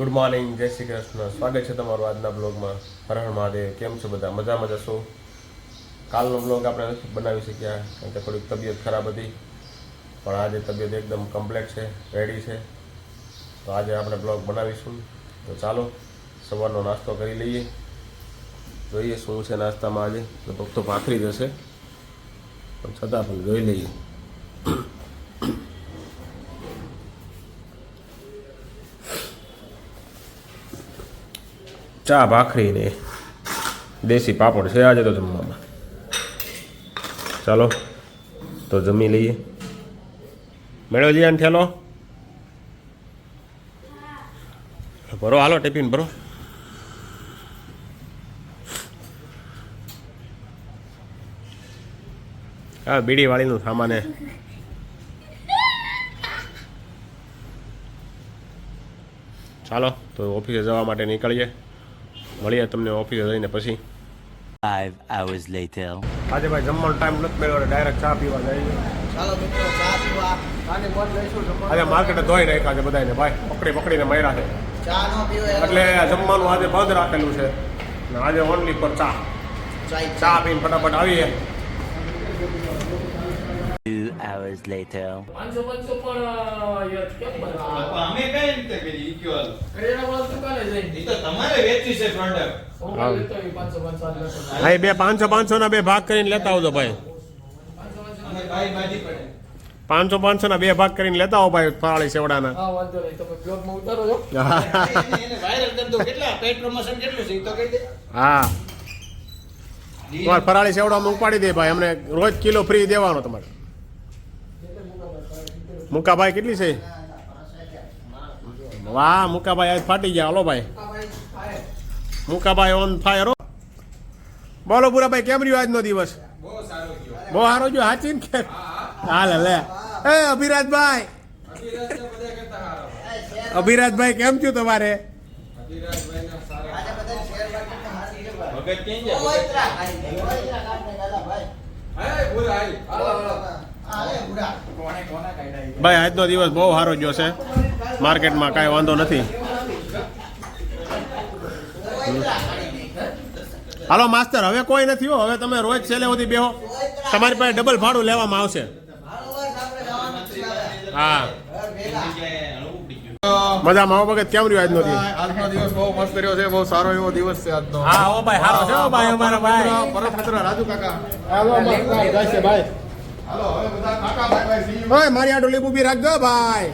Good morning, જય શ્રી કૃષ્ણ. સ્વાગત છે તમારું આજના બ્લોગમાં. હર હર મહાદેવ. કેમ છો બધા? મજામાં જશો? કાલનો બ્લોગ આપણે નથી બનાવી શક્યા કારણ કે થોડીક તબિયત ખરાબ હતી, પણ આજે તબિયત એકદમ કમ્પ્લીટ છે, રેડી છે, તો આજે આપણે બ્લોગ બનાવીશું. તો ચાલો સવારનો નાસ્તો કરી લઈએ, જોઈએ શું છે નાસ્તામાં. આજે લગભગ તો ભાખરી જ હશે, પણ છતાં પણ જોઈ લઈએ. ચા ભાખરી ને દેશી પાપડ છે આજે તો જમવામાં. ચાલો તો જમી લઈએ. મેળો જઈએ ઠેલો ભરો, હાલો ટિફિન ભરો. હા, બીડી વાળીનું સામાન. ચાલો તો ઓફિસે જવા માટે નીકળીએ. મળીએ તમને ઓફિસે જઈને પછી. 5 hours later. આજે ભાઈ જમવાનો ટાઈમ નથી મળ્યો, ડાયરેક્ટ ચા પીવા જઈએ. ચાલો મિત્રો ચા પીવા આને મોજ લઈશું. આજે માર્કેટે ધોઈ રાખ્યા છે બધાને ભાઈ, પકડીને માર્યા છે. ચા નો પીવો એટલે જમવાનું આજે બંધ રાખેલું છે ને આજે ઓનલી પર ચા. ચા પીને ફટાફટ આવીએ. 2 hours later. 500 પણ કેમ બનાવ? અમે કઈ રીતે કરી ઇક્વલ કરિયાણા વાળા દુકાને જઈને ઈ તો તમારે વેચી છે પ્રોડક્ટ. હું લેતો હોય 500 હા, બે 500 ના બે ભાગ કરીને લેતા આવજો ભાઈ. અમે ભાઈ બાજી પડે 500 ના બે ભાગ કરીને લેતા આવો ભાઈ, ફરાળી સેવડાના. હા, વાંધો નહીં, તમે બ્લોગમાં ઉતારો છો. એને વાયરલ કરી દો. કેટલા પેડ પ્રમોશન કેટલું છે ઈ તો કહી દે. હા, તમારે ફરાળી સેવડામાં ઉપાડી દે ભાઈ, અમને રોજ કિલો ફ્રી દેવાનો તમારે. મુકાભાઈ કેટલી છે? વાહ મુકાભાઈ આજ ફાટી ગયા. હાલો ભાઈ, મુકાભાઈ ઓન ફાયર. બોલો પૂરાભાઈ, કેમ રહ્યો આજનો દિવસ? બહુ સારો ગયો. બહુ સારો જો, હાચી ને કે? હાલે લે. એ અભિરાજભાઈ, અભિરાજ તો બધા કરતા સારો. અભિરાજભાઈ કેમ થયું તમારે? અભિરાજભાઈ ના સારા. આજે બધા શેર માર્કેટમાં હારી છે ભાઈ. ભગત કેમ ઓ જાય? ઇતરા કાઢને દાદા ભાઈ. હે પૂરા હાલ. આલે બુડા. કોને કાઢ્યા? ભાઈ આજનો દિવસ બહુ સારો ગયો છે, માર્કેટમાં કાંઈ વાંધો નથી. હાલો માસ્તર, હવે કોઈ નથી હો. હવે તમે રોજ છેલ્લે સુધી બેહો, તમારી પાસે ડબલ ભાડું લેવામાં આવશે. હાલો બસ આપણે જવાનું છે હવે. હા, ઘર ભેગા. મજામાં આવો ભગત. કેમ રહ્યો આજનો દિવસ? આજનો દિવસ બહુ મસ્ત રહ્યો છે, બહુ સારો એવો દિવસ છે આજનો. હા ઓ ભાઈ, સારો છે હો ભાઈ અમારા ભાઈ. પરમ મિત્ર રાજુ કાકા. હાલો ભાઈ. હાલો હવે બધા કાકા ભાઈ ભાઈ સી ઓય મારી આટો લીંબુ બી રાખજો ભાઈ.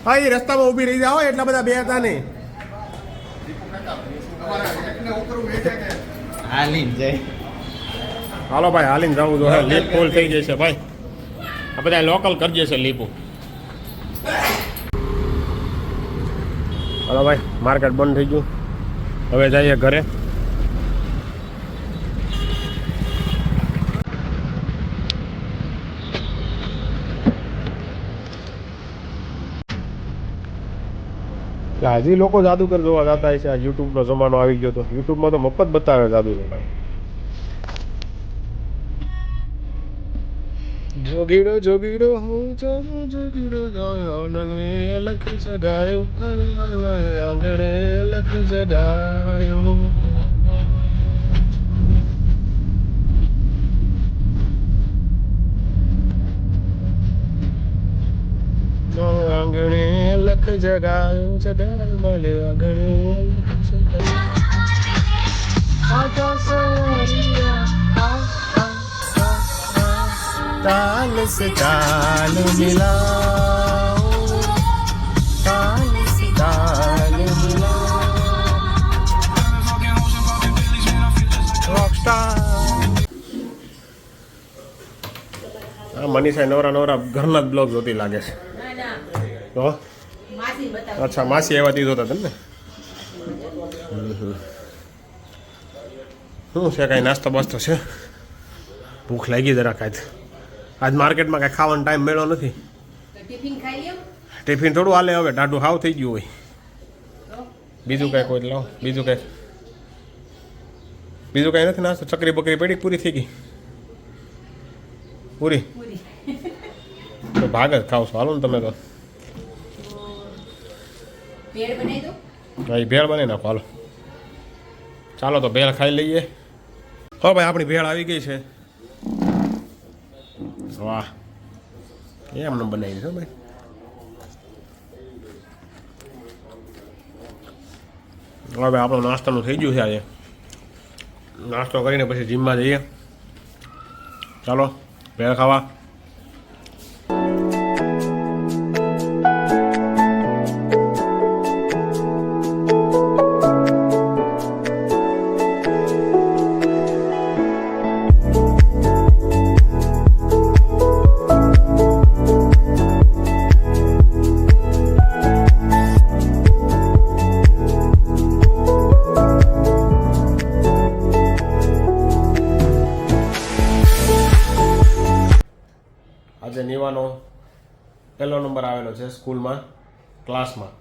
હા, એ રસ્તામાં ઊભી રહી જાઓ, એટલા બધા બે હતા નહીં. તમારા એકને ઉતરવું એ છે કે હાલીન જાય. હાલો ભાઈ, હાલીને જવું જોઈએ. લીપ ફૂલ થઈ જશે ભાઈ. આ બધા લોકલ કરજે છે લીપુ. હાલો ભાઈ, માર્કેટ બંધ થઈ ગયું, હવે જઈએ ઘરે. હજી લોકો જાદુગર જોવા જતા છે. આ યુટ્યુબનો જમાનો આવી ગયો તો યુટ્યુબમાં તો મફત બતાવે જાદુગર ભાઈ. જોગીડો જોગીડો હું જોગીડો આંગણે લખ સગાયો, આંગણે લખ સગાયો. આંગણે લખ જગાયો, જગાયો મળે આંગણે લખ જગાયો. ताल से ताल मिलाओ, ताल से ताल मिलाओ. Rockstar. મનીષા નવરા ઘરના જ બ્લોગ જોતી લાગે છે. તો અચ્છા, માસી એવા તી જોતા તમે ને? શું છે, કાંઈ નાસ્તો બાસ્તો છે? ભૂખ લાગી જરા કાંઈ. આજ માર્કેટમાં કાંઈ ખાવાનો ટાઈમ મળ્યો નથી. ટિફિન થોડું હાલે, હવે ટાઢું હાવ થઈ ગયું હોય. બીજું કાંઈ કોઈ લાવો, બીજું કાંઈ નથી નાસ્તો. ચકરી બકરી પડી પૂરી થઈ ગઈ? પૂરી તો ભાગ જ ખાવ છો. હાલો ને તમે તો. ભેળ બનાવી દો. ભાઈ ભેળ બને નાખો હાલો. ચાલો તો ભેળ ખાઈ લઈએ. હો ભાઈ આપણી ભેળ આવી ગઈ છે. વાહ એમને બનાવી છે ભાઈ. હવે આપણું નાસ્તાનું થઈ ગયું છે આજે. નાસ્તો કરીને પછી જીમમાં જઈએ. ચાલો ભેળ ખાવા. આજે નીવાનો પહેલો નંબર આવેલો છે સ્કૂલમાં ક્લાસમાં.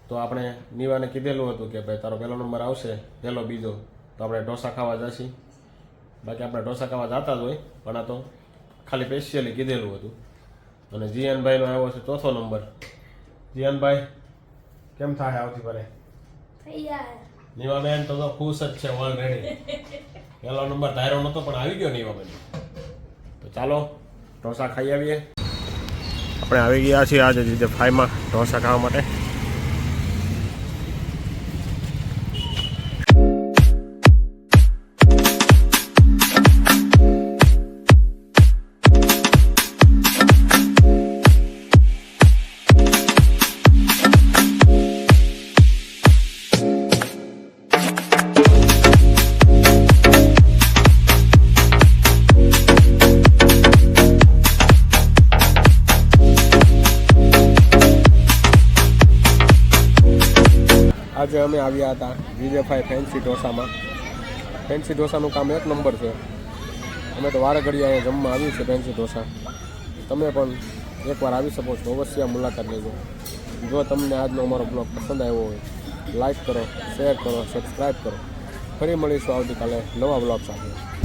તો આપણે નીવાને કીધેલું હતું કે ભાઈ તારો પહેલો નંબર આવશે પહેલો બીજો તો આપણે ઢોસા ખાવા જઈશું. બાકી આપણે ઢોસા ખાવા જતા જ હોય પણ આ તો ખાલી સ્પેશિયલી કીધેલું હતું. અને જીએનભાઈનો આવ્યો છે ચોથો નંબર. જીએનભાઈ કેમ થાય આવતી પડે? નીવાબેન તો ખુશ જ છે ઓલરેડી. પહેલો નંબર ધાર્યો નહોતો પણ આવી ગયો નીવાબેન. તો ચાલો ઢોસા ખાઈ આવીએ. આપણે આવી ગયા છીએ આજે જીજે ફાઈમાં ઢોસા ખાવા માટે. આજે અમે આવ્યા હતા જીજેફાઈ ફેન્સી ઢોસામાં. ફેન્સી ઢોસાનું કામ એક નંબર છે. અમે તો વારે ઘડીએ અહીંયા જમવા આવ્યું છે ફેન્સી ઢોસા. તમે પણ એકવાર આવી શકો છો, અવશ્ય મુલાકાત લેજો. જો તમને આજનો અમારો બ્લોગ પસંદ આવ્યો હોય લાઈક કરો, શેર કરો, સબસ્ક્રાઈબ કરો. ફરી મળીશું આવતીકાલે નવા બ્લોગ સાથે.